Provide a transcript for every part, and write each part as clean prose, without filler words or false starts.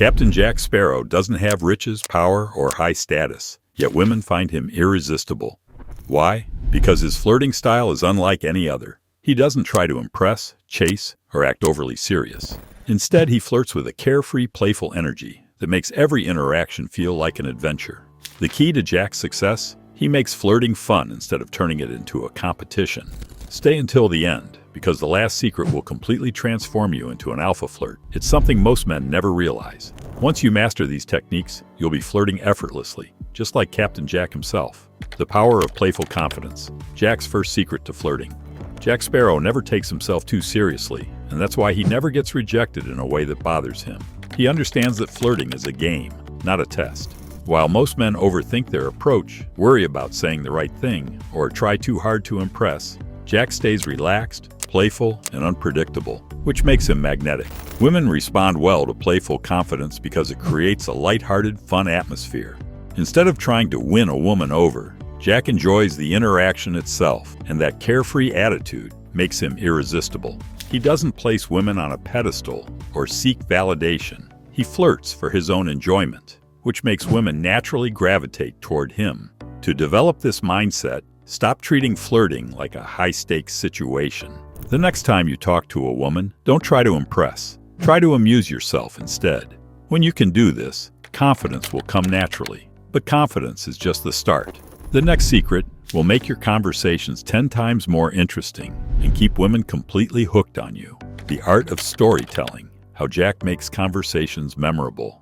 Captain Jack Sparrow doesn't have riches, power, or high status, yet women find him irresistible. Why? Because his flirting style is unlike any other. He doesn't try to impress, chase, or act overly serious. Instead, he flirts with a carefree, playful energy that makes every interaction feel like an adventure. The key to Jack's success? He makes flirting fun instead of turning it into a competition. Stay until the end, because the last secret will completely transform you into an alpha flirt. It's something most men never realize. Once you master these techniques, you'll be flirting effortlessly, just like Captain Jack himself. The power of playful confidence. Jack's first secret to flirting. Jack Sparrow never takes himself too seriously, and that's why he never gets rejected in a way that bothers him. He understands that flirting is a game, not a test. While most men overthink their approach, worry about saying the right thing, or try too hard to impress, Jack stays relaxed, playful, and unpredictable, which makes him magnetic. Women respond well to playful confidence because it creates a lighthearted, fun atmosphere. Instead of trying to win a woman over, Jack enjoys the interaction itself, and that carefree attitude makes him irresistible. He doesn't place women on a pedestal or seek validation. He flirts for his own enjoyment, which makes women naturally gravitate toward him. To develop this mindset, stop treating flirting like a high-stakes situation. The next time you talk to a woman, don't try to impress. Try to amuse yourself instead. When you can do this, confidence will come naturally. But confidence is just the start. The next secret will make your conversations 10 times more interesting and keep women completely hooked on you. The art of storytelling. How Jack makes conversations memorable.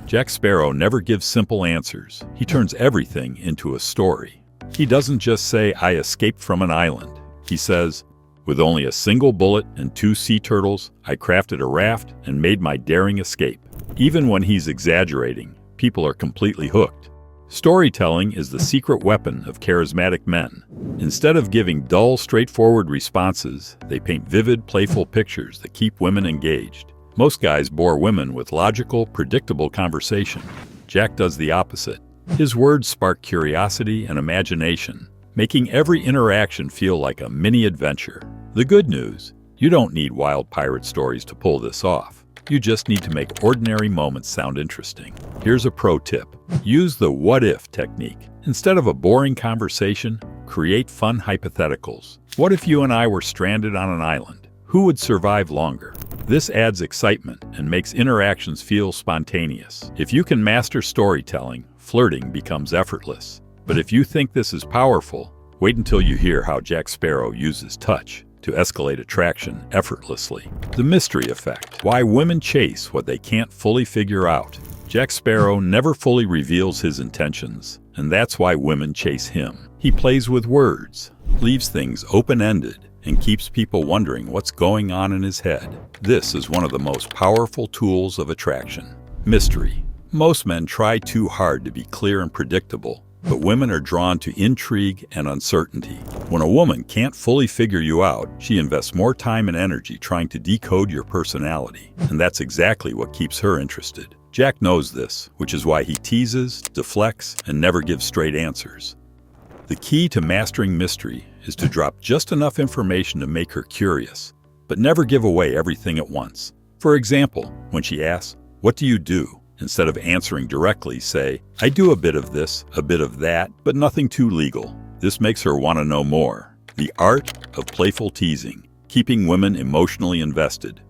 Jack Sparrow never gives simple answers. He turns everything into a story. He doesn't just say, "I escaped from an island." He says, "With only a single bullet and 2 sea turtles, I crafted a raft and made my daring escape." Even when he's exaggerating, people are completely hooked. Storytelling is the secret weapon of charismatic men. Instead of giving dull, straightforward responses, they paint vivid, playful pictures that keep women engaged. Most guys bore women with logical, predictable conversation. Jack does the opposite. His words spark curiosity and imagination, making every interaction feel like a mini-adventure. The good news: you don't need wild pirate stories to pull this off. You just need to make ordinary moments sound interesting. Here's a pro tip. Use the what-if technique. Instead of a boring conversation, create fun hypotheticals. What if you and I were stranded on an island? Who would survive longer? This adds excitement and makes interactions feel spontaneous. If you can master storytelling, flirting becomes effortless. But if you think this is powerful, wait until you hear how Jack Sparrow uses touch to escalate attraction effortlessly. The mystery effect. Why women chase what they can't fully figure out. Jack Sparrow never fully reveals his intentions, and that's why women chase him. He plays with words, leaves things open-ended, and keeps people wondering what's going on in his head. This is one of the most powerful tools of attraction. Mystery. Most men try too hard to be clear and predictable, but women are drawn to intrigue and uncertainty. When a woman can't fully figure you out, she invests more time and energy trying to decode your personality, and that's exactly what keeps her interested. Jack knows this, which is why he teases, deflects, and never gives straight answers. The key to mastering mystery is to drop just enough information to make her curious, but never give away everything at once. For example, when she asks, "What do you do?" Instead of answering directly, say, "I do a bit of this, a bit of that, but nothing too legal." This makes her want to know more. The art of playful teasing, keeping women emotionally invested.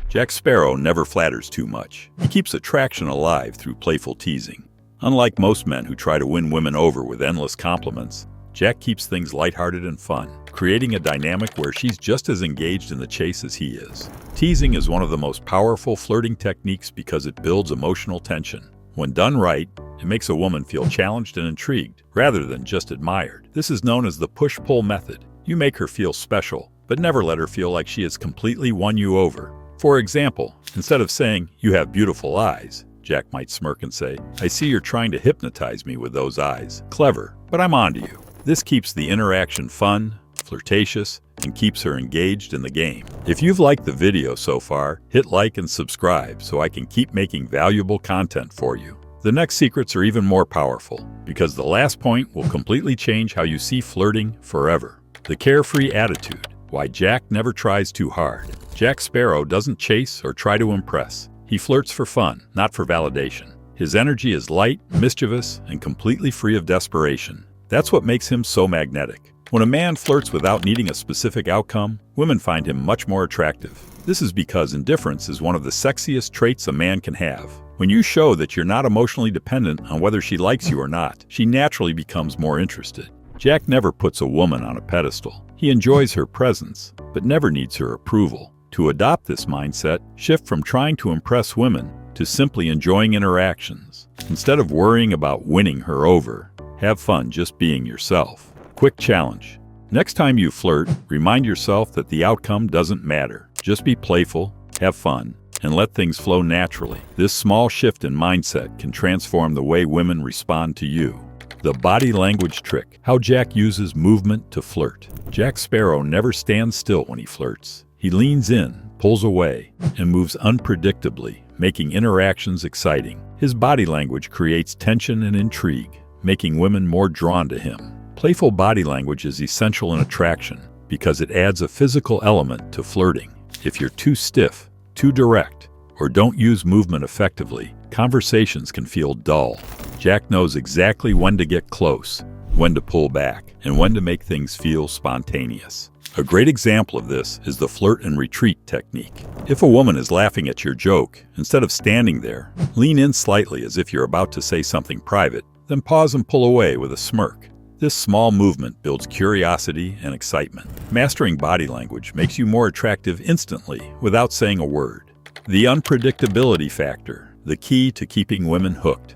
Jack Sparrow never flatters too much. He keeps attraction alive through playful teasing. Unlike most men who try to win women over with endless compliments, Jack keeps things lighthearted and fun, creating a dynamic where she's just as engaged in the chase as he is. Teasing is one of the most powerful flirting techniques because it builds emotional tension. When done right, it makes a woman feel challenged and intrigued, rather than just admired. This is known as the push-pull method. You make her feel special, but never let her feel like she has completely won you over. For example, instead of saying, "You have beautiful eyes," Jack might smirk and say, "I see you're trying to hypnotize me with those eyes. Clever, but I'm onto you." This keeps the interaction fun, flirtatious, and keeps her engaged in the game. If you've liked the video so far, hit like and subscribe so I can keep making valuable content for you. The next secrets are even more powerful, because the last point will completely change how you see flirting forever. The carefree attitude. Why Jack never tries too hard. Jack Sparrow doesn't chase or try to impress. He flirts for fun, not for validation. His energy is light, mischievous, and completely free of desperation. That's what makes him so magnetic. When a man flirts without needing a specific outcome, women find him much more attractive. This is because indifference is one of the sexiest traits a man can have. When you show that you're not emotionally dependent on whether she likes you or not, she naturally becomes more interested. Jack never puts a woman on a pedestal. He enjoys her presence, but never needs her approval. To adopt this mindset, shift from trying to impress women to simply enjoying interactions. Instead of worrying about winning her over, have fun just being yourself. Quick challenge. Next time you flirt, remind yourself that the outcome doesn't matter. Just be playful, have fun, and let things flow naturally. This small shift in mindset can transform the way women respond to you. The body language trick. How Jack uses movement to flirt. Jack Sparrow never stands still when he flirts. He leans in, pulls away, and moves unpredictably, making interactions exciting. His body language creates tension and intrigue, making women more drawn to him. Playful body language is essential in attraction because it adds a physical element to flirting. If you're too stiff, too direct, or don't use movement effectively, conversations can feel dull. Jack knows exactly when to get close, when to pull back, and when to make things feel spontaneous. A great example of this is the flirt and retreat technique. If a woman is laughing at your joke, instead of standing there, lean in slightly as if you're about to say something private, then pause and pull away with a smirk. This small movement builds curiosity and excitement. Mastering body language makes you more attractive instantly without saying a word. The unpredictability factor, the key to keeping women hooked.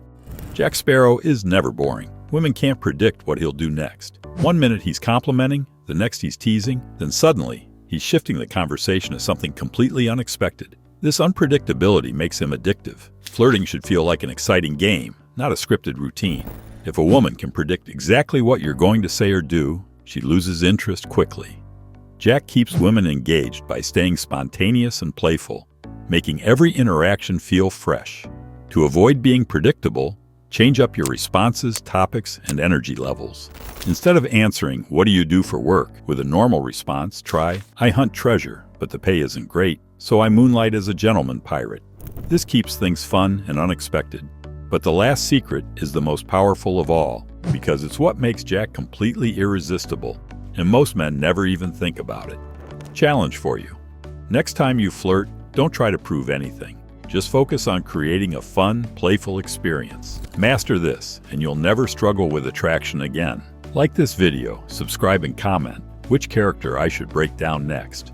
Jack Sparrow is never boring. Women can't predict what he'll do next. One minute he's complimenting, the next he's teasing, then suddenly he's shifting the conversation to something completely unexpected. This unpredictability makes him addictive. Flirting should feel like an exciting game, not a scripted routine. If a woman can predict exactly what you're going to say or do, she loses interest quickly. Jack keeps women engaged by staying spontaneous and playful, making every interaction feel fresh. To avoid being predictable, change up your responses, topics, and energy levels. Instead of answering, "What do you do for work?" with a normal response, try, "I hunt treasure, but the pay isn't great, so I moonlight as a gentleman pirate." This keeps things fun and unexpected. But the last secret is the most powerful of all, because it's what makes Jack completely irresistible, and most men never even think about it. Challenge for you. Next time you flirt, don't try to prove anything. Just focus on creating a fun, playful experience. Master this, and you'll never struggle with attraction again. Like this video, subscribe, and comment which character I should break down next.